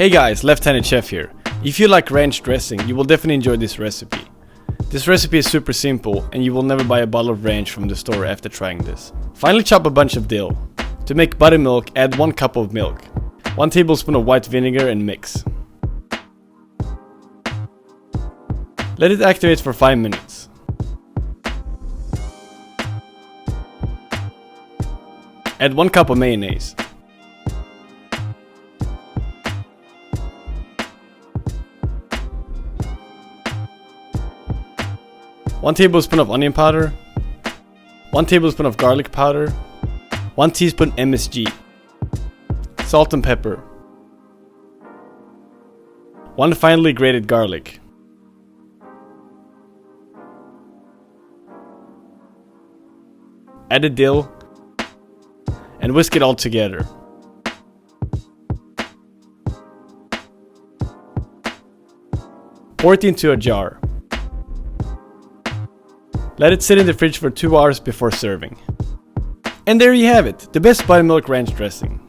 Hey guys, Left-Handed Chef here. If you like ranch dressing, you will definitely enjoy this recipe. This recipe is super simple and you will never buy a bottle of ranch from the store after trying this. Finally chop a bunch of dill. To make buttermilk, add 1 cup of milk, 1 tablespoon of white vinegar and mix. Let it activate for 5 minutes. Add 1 cup of mayonnaise. One tablespoon of onion powder, 1 tablespoon of garlic powder, 1 teaspoon MSG, salt and pepper, 1 finely grated garlic, add the dill, and whisk it all together. Pour it into a jar. Let it sit in the fridge for 2 hours before serving. And there you have it, the best buttermilk ranch dressing.